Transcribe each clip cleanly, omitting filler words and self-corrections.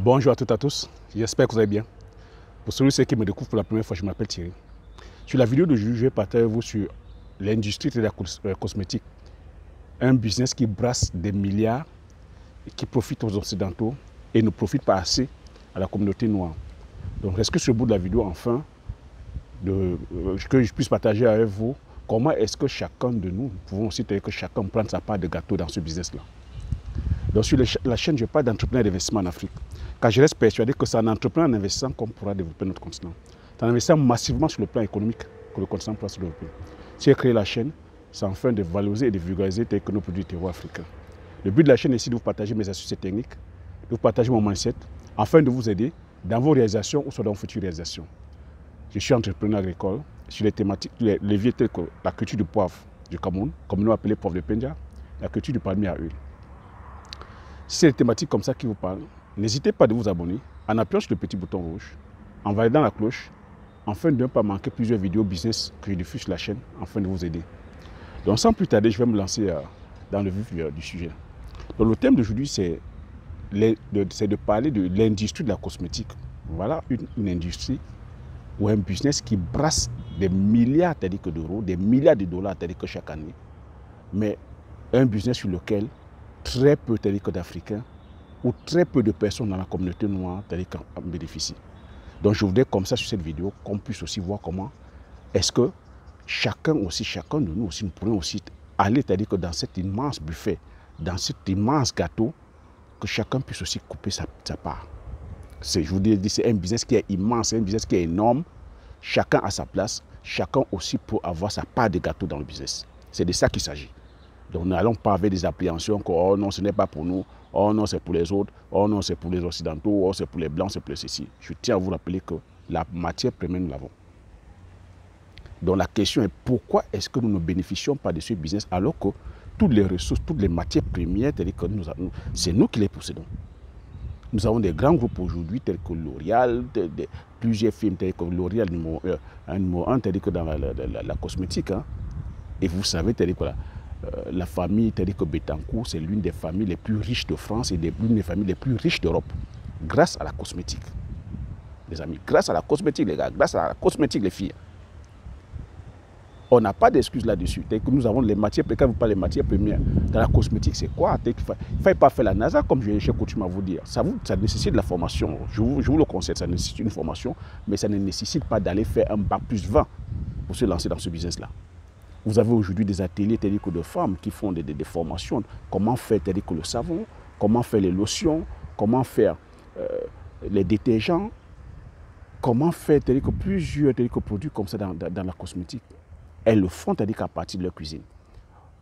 Bonjour à toutes et à tous, j'espère que vous allez bien. Pour celui qui me découvre pour la première fois, je m'appelle Thierry. Sur la vidéo d'aujourd'hui, je vais partager avec vous sur l'industrie de la cosmétique. Un business qui brasse des milliards, et qui profite aux Occidentaux et ne profite pas assez à la communauté noire. Donc, est-ce que sur le bout de la vidéo, enfin, que je puisse partager avec vous comment est-ce que chacun de nous pouvons aussi que chacun prenne sa part de gâteau dans ce business-là. Donc sur la chaîne, je parle d'entrepreneuriat et d'investissement en Afrique. Car je reste persuadé que c'est en entreprenant en investissant qu'on pourra développer notre continent. C'est en investissant massivement sur le plan économique que le continent pourra se développer. Si j'ai créé la chaîne, c'est afin de valoriser et de vulgariser tels que nos produits terroirs africains. Le but de la chaîne est ici de vous partager mes astuces et techniques, de vous partager mon mindset, afin de vous aider dans vos réalisations ou soit dans vos futures réalisations. Je suis entrepreneur agricole sur les thématiques, les leviers tels que la culture du poivre du Cameroun, comme nous appelons poivre de Penja, la culture du palmier à huile. Si c'est des thématiques comme ça qui vous parlent, n'hésitez pas de vous abonner en appuyant sur le petit bouton rouge, en validant la cloche, afin de ne pas manquer plusieurs vidéos business que je diffuse sur la chaîne, afin de vous aider. Donc sans plus tarder, je vais me lancer dans le vif du sujet. Donc le thème d'aujourd'hui, c'est de parler de l'industrie de la cosmétique. Voilà une industrie ou un business qui brasse des milliards d'euros, des milliards de dollars chaque année, mais un business sur lequel très peu d'Africains ou très peu de personnes dans la communauté noire en bénéficient. Donc je voudrais comme ça sur cette vidéo qu'on puisse aussi voir comment est-ce que chacun de nous aussi, nous pourrions aussi aller dans cet immense buffet, dans cet immense gâteau, que chacun puisse aussi couper sa part. Je vous dis, c'est un business qui est immense, c'est un business qui est énorme. Chacun a sa place, chacun aussi peut avoir sa part de gâteau dans le business. C'est de ça qu'il s'agit. Donc, nous n'allons pas avec des appréhensions que oh non, ce n'est pas pour nous, oh non, c'est pour les autres, oh non, c'est pour les Occidentaux, oh c'est pour les Blancs, c'est pour les ceci. Je tiens à vous rappeler que la matière première, nous l'avons. Donc, la question est pourquoi est-ce que nous ne bénéficions pas de ce business alors que toutes les ressources, toutes les matières premières, c'est nous qui les possédons. Nous avons des grands groupes aujourd'hui tels que L'Oréal, plusieurs firmes tels que L'Oréal numéro 1, tels que dans la cosmétique. Hein. Et vous savez, la famille Bettencourt, c'est l'une des familles les plus riches de France et l'une des familles les plus riches d'Europe, grâce à la cosmétique. Les amis, grâce à la cosmétique, les gars, grâce à la cosmétique, les filles. On n'a pas d'excuses là-dessus. Nous avons les matières, quand vous parlez des matières premières, dans la cosmétique, c'est quoi? Il ne faut pas faire la NASA, comme j'ai coutume à vous dire. Ça nécessite de la formation. Je vous le conseille, ça nécessite une formation, mais ça ne nécessite pas d'aller faire un bac plus 20 pour se lancer dans ce business-là. Vous avez aujourd'hui des ateliers de femmes qui font des formations. Comment faire le savon, comment faire les lotions, comment faire les détergents, comment faire plusieurs produits comme ça dans la cosmétique. Elles le font à partir de leur cuisine.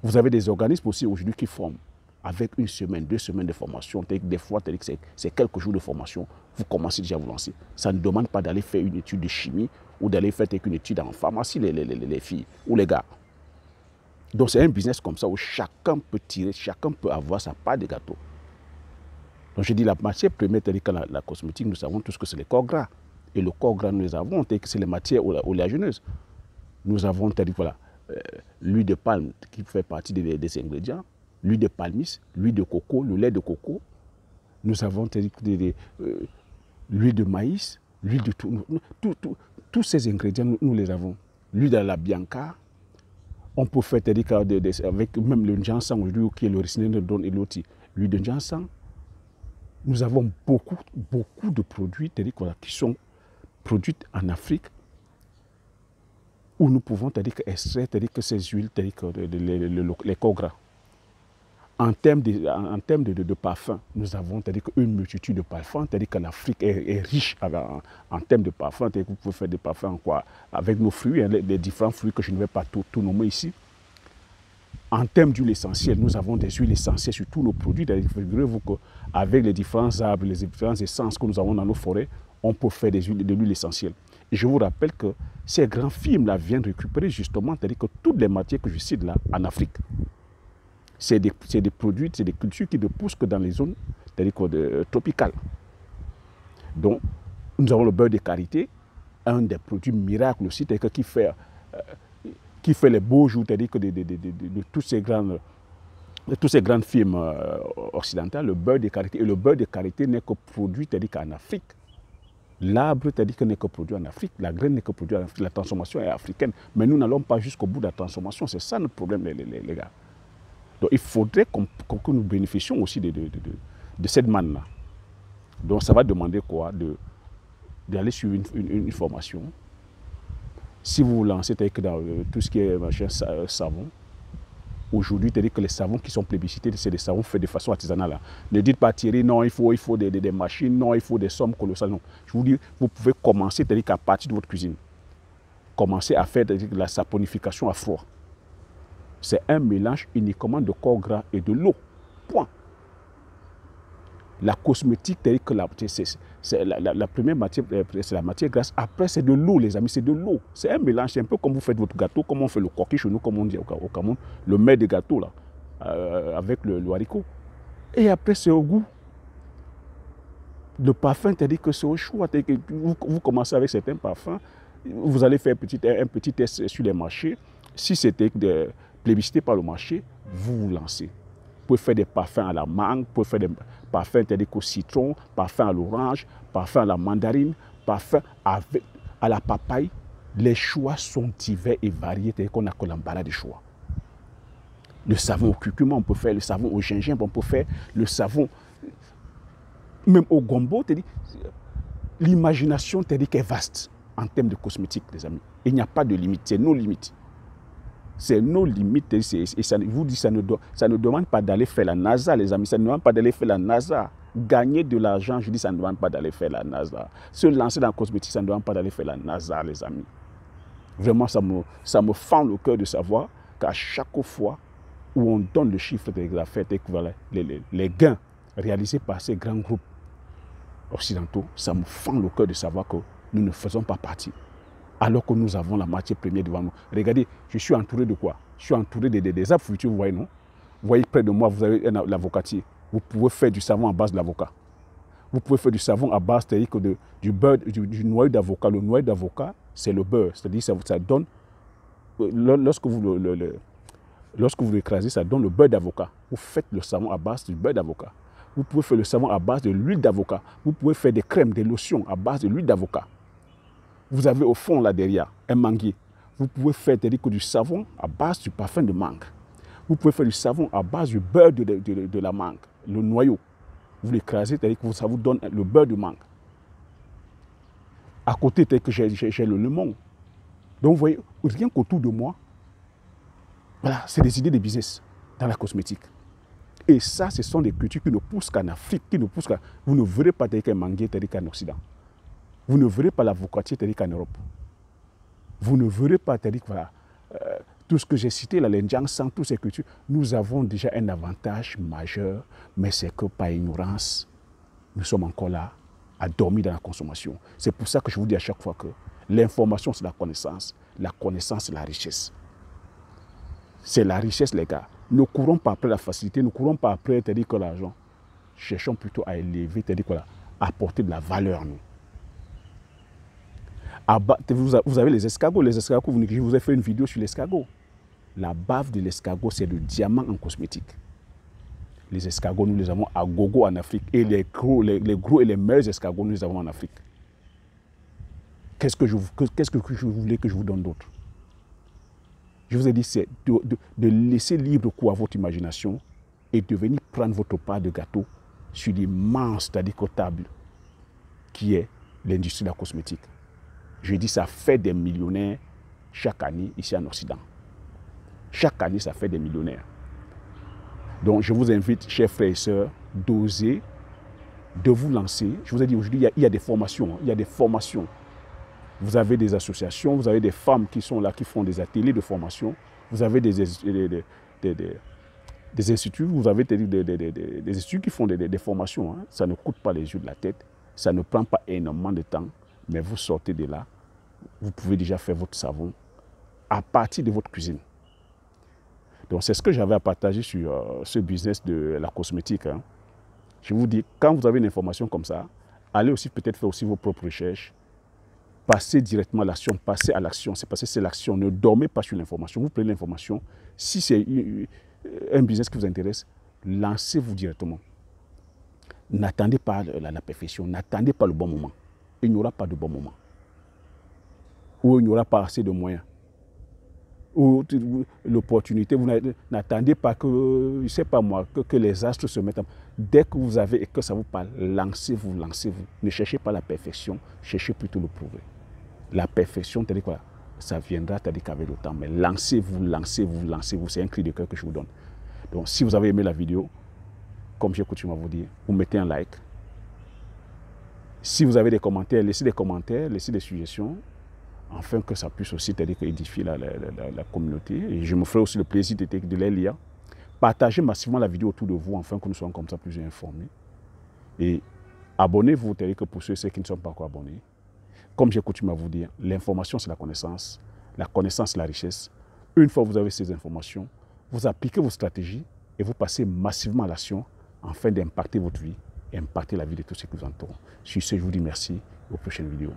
Vous avez des organismes aussi aujourd'hui qui forment avec 1 semaine, 2 semaines de formation. Des fois, c'est quelques jours de formation. Vous commencez déjà à vous lancer. Ça ne demande pas d'aller faire une étude de chimie ou d'aller faire une étude en pharmacie, les filles ou les gars. Donc c'est un business comme ça où chacun peut tirer, chacun peut avoir sa part de gâteau. Donc je dis la matière première, la cosmétique, nous savons tous que c'est les corps gras. Et le corps gras, nous les avons, c'est les matières oléagineuses. Nous avons l'huile de palme qui fait partie des ingrédients, l'huile de palmiste, l'huile de coco, le lait de coco. Nous avons l'huile de maïs, l'huile de tout. Tous ces ingrédients, nous les avons. L'huile de la bianca. On peut faire avec même le ginseng aujourd'hui, qui est l'origine de Don Eloti, l'huile de ginseng. Nous avons beaucoup de produits qui sont produits en Afrique, où nous pouvons extraire ces huiles, les corps gras. En termes de parfums, nous avons une multitude de parfums, que l'Afrique est riche en termes de parfums. Vous pouvez faire des parfums avec nos fruits, les différents fruits que je ne vais pas tout nommer ici. En termes d'huile essentielle, nous avons des huiles essentielles sur tous nos produits. Figurez-vous qu'avec les différents arbres, les différentes essences que nous avons dans nos forêts, on peut faire de l'huile essentielle. Et je vous rappelle que ces grands films-là viennent récupérer justement toutes les matières que je cite là en Afrique. C'est des produits, c'est des cultures qui ne poussent que dans les zones tropicales. Donc, nous avons le beurre de karité, un des produits miracles aussi, qui fait les beaux jours de tous ces grands toutes ces grandes firmes occidentales, le beurre de karité. Et le beurre de karité n'est que produit, c'est-à-dire qu'en Afrique. L'arbre, c'est-à-dire qu'il n'est que produit en Afrique. La graine n'est que produite en Afrique. La transformation est africaine. Mais nous n'allons pas jusqu'au bout de la transformation. C'est ça notre problème, les gars. Donc il faudrait que nous bénéficions aussi de cette manne-là. Donc ça va demander quoi? D'aller sur une formation. Si vous vous lancez dans tout ce qui est savon, aujourd'hui, c'est-à-dire que les savons qui sont plébiscités, c'est des savons faits de façon artisanale. Ne dites pas Thierry, non, il faut des machines, non, il faut des sommes colossales. Non. Je vous dis, vous pouvez commencer, c'est-à-dire qu'à partir de votre cuisine, commencer à faire la saponification à froid. C'est un mélange uniquement de corps gras et de l'eau. Point. La cosmétique, c'est-à-dire que la première matière, c'est la matière grasse. Après, c'est de l'eau, les amis, c'est de l'eau. C'est un mélange, c'est un peu comme vous faites votre gâteau, comme on fait le coquille chez nous, comme on dit au Cameroun, le mets de gâteau, là, avec le haricot. Et après, c'est au goût. Le parfum, c'est-à-dire que c'est au choix. Que vous commencez avec certains parfums, vous allez faire un petit test sur les marchés. Si c'était plébiscité par le marché, vous vous lancez. Vous pouvez faire des parfums à la mangue, vous pouvez faire des parfums au citron, parfums à l'orange, parfums à la mandarine, parfums à la papaye. Les choix sont divers et variés, c'est-à-dire qu'on a que l'embarras des choix. Le savon au curcuma, on peut faire le savon au gingembre, on peut faire le savon même au gombo. L'imagination est vaste en termes de cosmétiques, les amis. Il n'y a pas de limite, c'est nos limites. C'est nos limites. Et ça, vous dis, ça ne demande pas d'aller faire la NASA, les amis. Ça ne demande pas d'aller faire la NASA. Gagner de l'argent, je dis, ça ne demande pas d'aller faire la NASA. Se lancer dans la cosmétique, ça ne demande pas d'aller faire la NASA, les amis. Vraiment, ça me fend le cœur de savoir qu'à chaque fois où on donne le chiffre des affaires, les gains réalisés par ces grands groupes occidentaux, ça me fend le cœur de savoir que nous ne faisons pas partie. Alors que nous avons la matière première devant nous. Regardez, je suis entouré de quoi? Je suis entouré des arbres fruitiers, vous voyez, non? Vous voyez, près de moi, vous avez l'avocatier. Vous pouvez faire du savon à base de l'avocat. Vous pouvez faire du savon à base du beurre, du noyau d'avocat. Le noyau d'avocat, c'est le beurre. C'est-à-dire que ça donne, lorsque vous l'écrasez, ça donne le beurre d'avocat. Vous faites le savon à base du beurre d'avocat. Vous pouvez faire le savon à base de l'huile d'avocat. Vous pouvez faire des crèmes, des lotions à base de l'huile d'avocat. Vous avez au fond, là derrière, un manguier. Vous pouvez faire du savon à base du parfum de mangue. Vous pouvez faire du savon à base du beurre de la mangue, le noyau. Vous l'écrasez, c'est-à-dire que ça vous donne le beurre de mangue. À côté, j'ai le lemon. Donc, vous voyez, rien qu'autour de moi, voilà, c'est des idées de business dans la cosmétique. Et ça, ce sont des cultures qui ne poussent qu'en Afrique, vous ne verrez pas qu'un manguier, c'est-à-dire qu'en Occident. Vous ne verrez pas l'avocatier, c'est-à-dire qu'en Europe. Vous ne verrez pas, c'est-à-dire que voilà, tout ce que j'ai cité, l'Indien, sans toutes ces cultures, nous avons déjà un avantage majeur, mais c'est que par ignorance, nous sommes encore là, à dormir dans la consommation. C'est pour ça que je vous dis à chaque fois que l'information, c'est la connaissance, c'est la richesse. C'est la richesse, les gars. Ne courons pas après la facilité, ne courons pas après, c'est-à-dire que l'argent. Cherchons plutôt à élever, c'est-à-dire que à apporter de la valeur, nous. Vous avez les escargots. Les escargots, je vous ai fait une vidéo sur l'escargot. La bave de l'escargot, c'est le diamant en cosmétique. Les escargots, nous les avons à gogo en Afrique. Et les gros et les meilleurs escargots, nous les avons en Afrique. Qu'est-ce que je voulais que je vous donne d'autre? Je vous ai dit, c'est de laisser libre cours à votre imagination et de venir prendre votre part de gâteau sur l'immense, c'est-à-dire table, qui est l'industrie de la cosmétique. Je dis, ça fait des millionnaires chaque année ici en Occident. Chaque année, ça fait des millionnaires. Donc, je vous invite, chers frères et sœurs, d'oser, de vous lancer. Je vous ai dit, aujourd'hui, il y a des formations. Il y a des formations. Vous avez des associations, vous avez des femmes qui sont là, qui font des ateliers de formation. Vous avez des instituts, vous avez des instituts qui font des formations. Hein. Ça ne coûte pas les yeux de la tête. Ça ne prend pas énormément de temps. Mais vous sortez de là, vous pouvez déjà faire votre savon à partir de votre cuisine. Donc, c'est ce que j'avais à partager sur ce business de la cosmétique. Hein. Je vous dis, quand vous avez une information comme ça, allez aussi peut-être faire aussi vos propres recherches. Passez directement à l'action, passez à l'action. C'est parce que c'est l'action. Ne dormez pas sur l'information. Vous prenez l'information. Si un business qui vous intéresse, lancez-vous directement. N'attendez pas la perfection, n'attendez pas le bon moment. Il n'y aura pas de bon moment. Ou il n'y aura pas assez de moyens. Ou l'opportunité, vous n'attendez pas que, je ne sais pas moi, que les astres se mettent en... Dès que vous avez et que ça vous parle, lancez-vous, lancez-vous. Ne cherchez pas la perfection, cherchez plutôt le progrès. La perfection, c'est-à-dire quoi? Ça viendra, c'est-à-dire qu'avec le temps. Mais lancez-vous, lancez-vous, lancez-vous. C'est un cri de cœur que je vous donne. Donc, si vous avez aimé la vidéo, comme j'ai coutume à vous dire, vous mettez un like. Si vous avez des commentaires, laissez des suggestions, afin que ça puisse aussi édifier la communauté. Et je me ferai aussi le plaisir de les lire. Partagez massivement la vidéo autour de vous, afin que nous soyons comme ça plus informés. Et abonnez-vous, c'est-à-dire que pour ceux et ceux qui ne sont pas encore abonnés, comme j'ai coutume à vous dire, l'information c'est la connaissance c'est la richesse. Une fois que vous avez ces informations, vous appliquez vos stratégies et vous passez massivement à l'action afin d'impacter votre vie et impacter la vie de tous ceux qui vous entourent. Sur ce, je vous dis merci et aux prochaines vidéos.